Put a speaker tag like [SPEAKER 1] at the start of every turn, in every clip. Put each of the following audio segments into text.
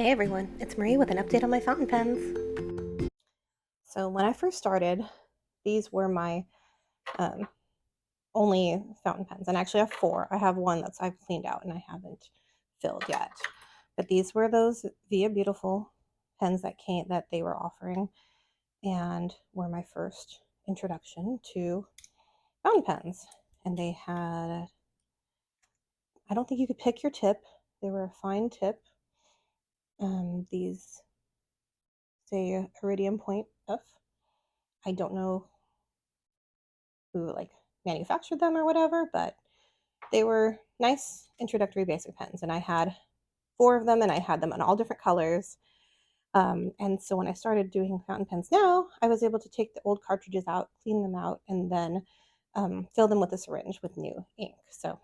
[SPEAKER 1] Hey everyone, it's Marie with an update on my fountain pens. So when I first started, these were my only fountain pens, and I actually have four. I have one that's I've cleaned out and I haven't filled yet. But these were those VillabeauTIFFul pens that they were offering and were my first introduction to fountain pens. And they had, I don't think you could pick your tip. They were a fine tip. These say Iridium Point F. I don't know who manufactured them or whatever, but they were nice introductory basic pens, and I had four of them, and I had them in all different colors. And so when I started doing fountain pens now, I was able to take the old cartridges out, clean them out, and then fill them with a syringe with new ink. So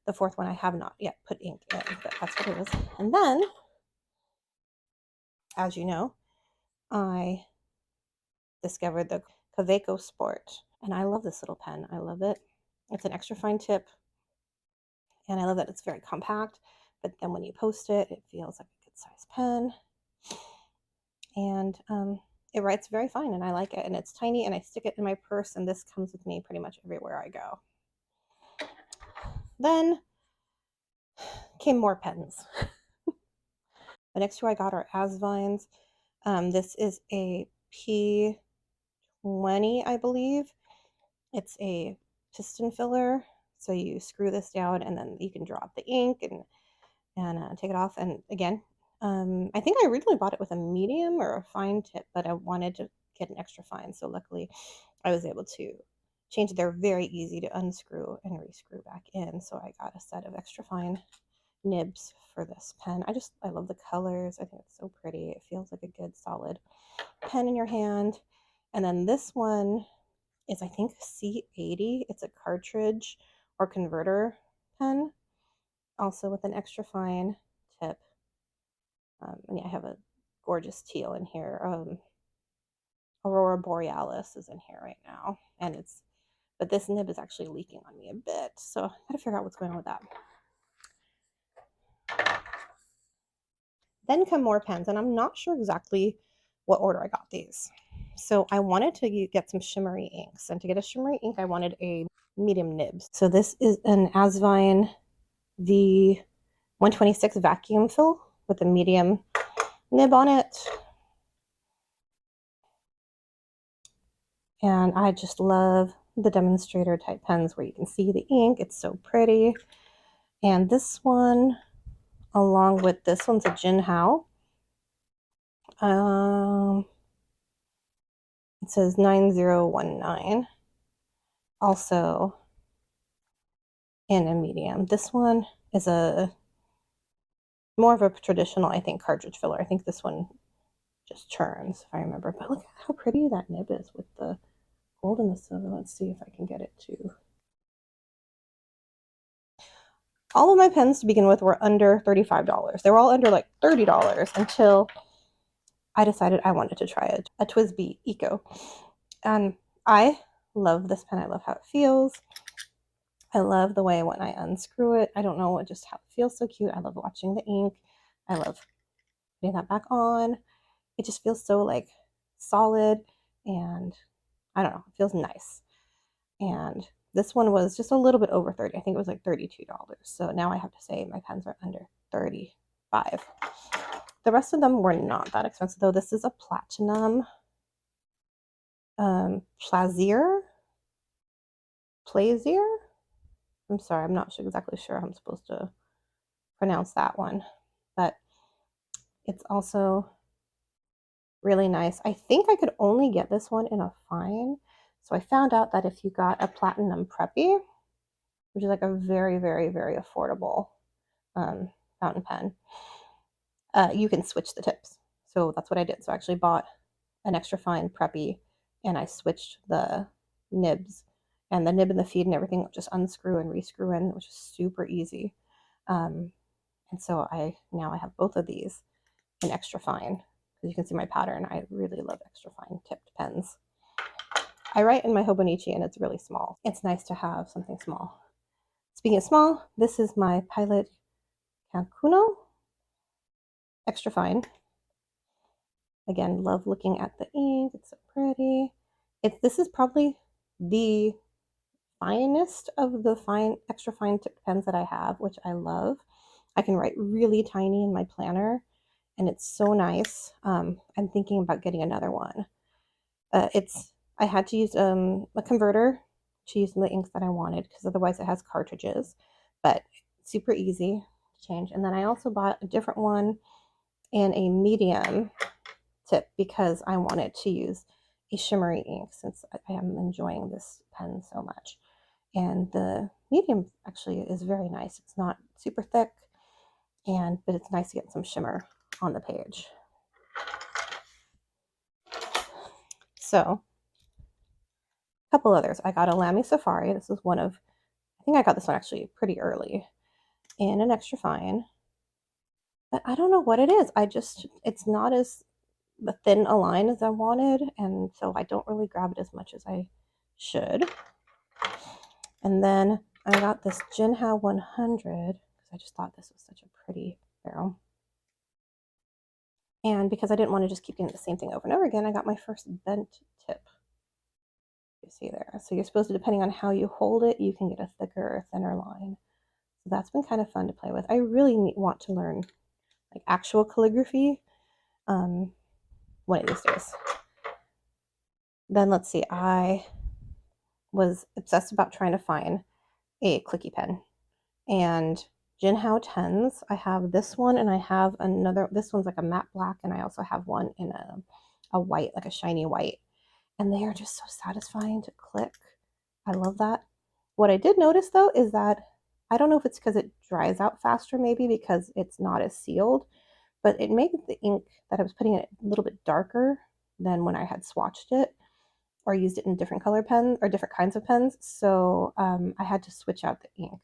[SPEAKER 1] the fourth one I have not yet put ink in, but that's what it is. And then, as you know, I discovered the Kaweco Sport, and I love this little pen. I love it. It's an extra fine tip, and I love that it's very compact, but then when you post it, it feels like a good size pen. And it writes very fine, and I like it. And it's tiny, and I stick it in my purse, and this comes with me pretty much everywhere I go. Then came more pens. The next two I got are Asvines. This is a P20, I believe. It's a piston filler. So you screw this down, and then you can drop the ink and take it off. And again, I think I originally bought it with a medium or a fine tip, but I wanted to get an extra fine. So luckily I was able to change it. They're very easy to unscrew and rescrew back in. So I got a set of extra fine nibs for this pen. I love the colors. I think it's so pretty. It feels like a good solid pen in your hand. And then this one is, I think, C80. It's a cartridge or converter pen, also with an extra fine tip. And yeah, I have a gorgeous teal in here. Aurora Borealis is in here right now, but this nib is actually leaking on me a bit, so I gotta figure out what's going on with that. Then come more pens, and I'm not sure exactly what order I got these. So I wanted to get some shimmery inks, and to get a shimmery ink, I wanted a medium nib. So this is an Asvine V126 vacuum fill with a medium nib on it. And I just love the demonstrator type pens where you can see the ink. It's so pretty. And this one, along with this one's a Jinhao. It says 9019. Also in a medium. This one is more of a traditional, I think, cartridge filler. I think this one just churns, if I remember. But look at how pretty that nib is with the gold and the silver. Let's see if I can get it to. All of my pens to begin with were under $35. They were all under like $30 until I decided I wanted to try a TWSBI Eco. And I love this pen. I love how it feels. I love the way when I unscrew it, I don't know, just how it feels so cute. I love watching the ink. I love putting that back on. It just feels so like solid, and I don't know, it feels nice. And this one was just a little bit over 30. I think it was like $32. So now I have to say my pens are under 35. The rest of them were not that expensive though. This is a platinum Plaisir. I'm sorry, I'm not exactly sure how I'm supposed to pronounce that one, but it's also really nice. I think I could only get this one in a fine. So I found out that if you got a platinum Preppy, which is like a very, very, very affordable fountain pen, you can switch the tips. So that's what I did. So I actually bought an extra fine Preppy, and I switched the nibs, and the nib and the feed and everything would just unscrew and rescrew in, which is super easy. And so now I have both of these in extra fine. As you can see my pattern, I really love extra fine tipped pens. I write in my Hobonichi and it's really small. It's nice to have something small. Speaking of small, this is my Pilot Kakuno. extra fine. Again, love looking at the ink. It's so pretty. This is probably the finest of the extra fine tip pens that I have, which I love. I can write really tiny in my planner, and it's so nice. I'm thinking about getting another one. I had to use a converter to use the inks that I wanted because otherwise it has cartridges, but super easy to change. And then I also bought a different one and a medium tip because I wanted to use a shimmery ink since I am enjoying this pen so much. And the medium actually is very nice. It's not super thick, but it's nice to get some shimmer on the page. So a couple others. I got a Lamy Safari. This is one of, I think I got this one actually pretty early in an extra fine. But I don't know what it is. It's not as thin a line as I wanted, and so I don't really grab it as much as I should. And then I got this Jinhao 100 because I just thought this was such a pretty barrel. And because I didn't want to just keep getting the same thing over and over again, I got my first bent tip. You see there. So you're supposed to, depending on how you hold it, you can get a thicker or thinner line. So that's been kind of fun to play with. I really want to learn like actual calligraphy one of these days. Then let's see, I was obsessed about trying to find a clicky pen. And Jinhao 10s, I have this one and I have another, this one's like a matte black, and I also have one in a white, like a shiny white. And they are just so satisfying to click. I love that. What I did notice though is that, I don't know if it's because it dries out faster, maybe because it's not as sealed, but it made the ink that I was putting in it a little bit darker than when I had swatched it or used it in different color pens or different kinds of pens. So I had to switch out the ink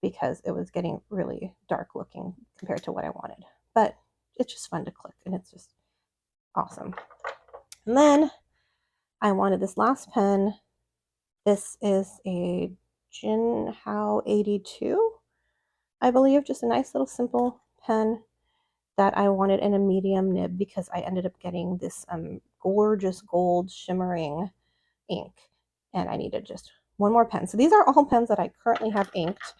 [SPEAKER 1] because it was getting really dark looking compared to what I wanted. But it's just fun to click, and it's just awesome. And then I wanted this last pen. This is a Jinhao 82, I believe, just a nice little simple pen that I wanted in a medium nib because I ended up getting this gorgeous gold shimmering ink, and I needed just one more pen. So these are all pens that I currently have inked.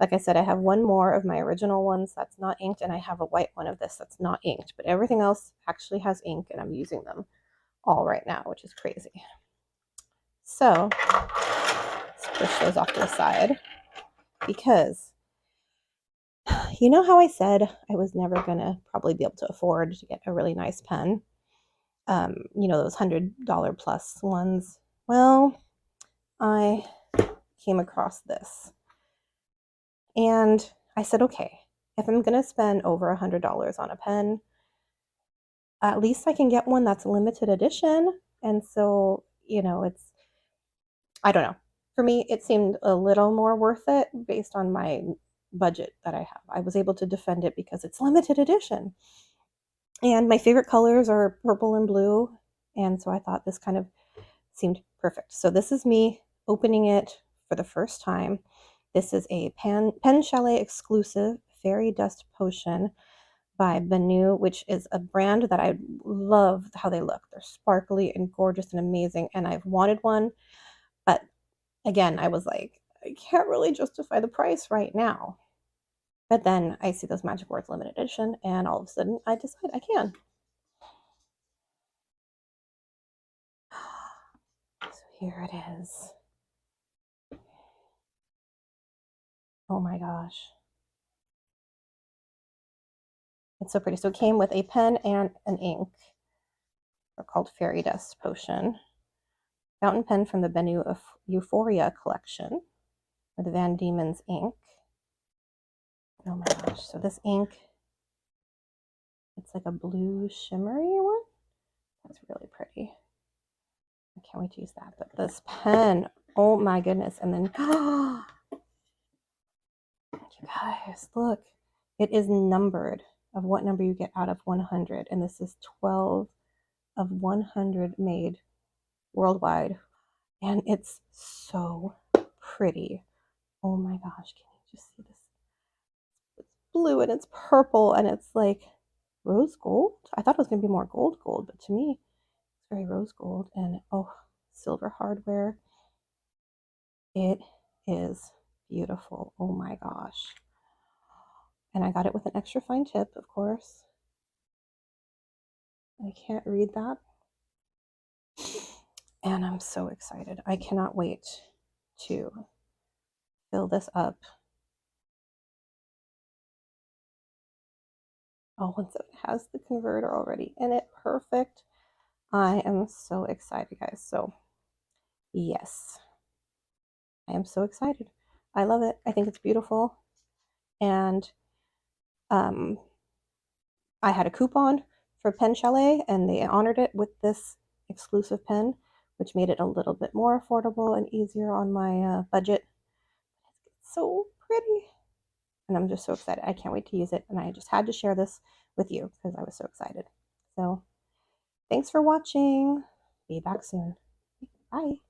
[SPEAKER 1] Like I said, I have one more of my original ones that's not inked, and I have a white one of this that's not inked, but everything else actually has ink, and I'm using them all right now, which is crazy. So let's push those off to the side because you know how I said I was never going to probably be able to afford to get a really nice pen? You know, those $100 plus ones. Well, I came across this. And I said, okay, if I'm going to spend over $100 on a pen, at least I can get one that's limited edition. And so, you know, I don't know. For me, it seemed a little more worth it based on my budget that I have. I was able to defend it because it's limited edition. And my favorite colors are purple and blue. And so I thought this kind of seemed perfect. So this is me opening it for the first time. This is a Pen Chalet exclusive Fairy Dust Potion by Benu, which is a brand that I love how they look. They're sparkly and gorgeous and amazing, and I've wanted one. But again, I was like, I can't really justify the price right now. But then I see those Magic Words limited edition, and all of a sudden I decide I can. So here it is. Oh my gosh. It's so pretty. So it came with a pen and an ink. They're called Fairy Dust Potion. Fountain pen from the Benu Euphoria collection with Van Dieman's ink. Oh my gosh. So this ink, it's like a blue shimmery one. That's really pretty. I can't wait to use that. But this pen, oh my goodness. And then, you guys, look. It is numbered of what number you get out of 100. And this is 12 of 100 made worldwide. And it's so pretty. Oh my gosh, can you just see this? It's blue and it's purple and it's like rose gold. I thought it was going to be more gold, but to me, it's very rose gold. And oh, silver hardware. It is beautiful. Oh my gosh. And I got it with an extra fine tip, of course. I can't read that. And I'm so excited. I cannot wait to fill this up. Oh, and so it has the converter already in it. Perfect. I am so excited, guys. So, yes, I am so excited. I love it. I think it's beautiful. And I had a coupon for Pen Chalet, and they honored it with this exclusive pen, which made it a little bit more affordable and easier on my budget. It's so pretty. And I'm just so excited. I can't wait to use it. And I just had to share this with you because I was so excited. So thanks for watching. Be back soon. Bye.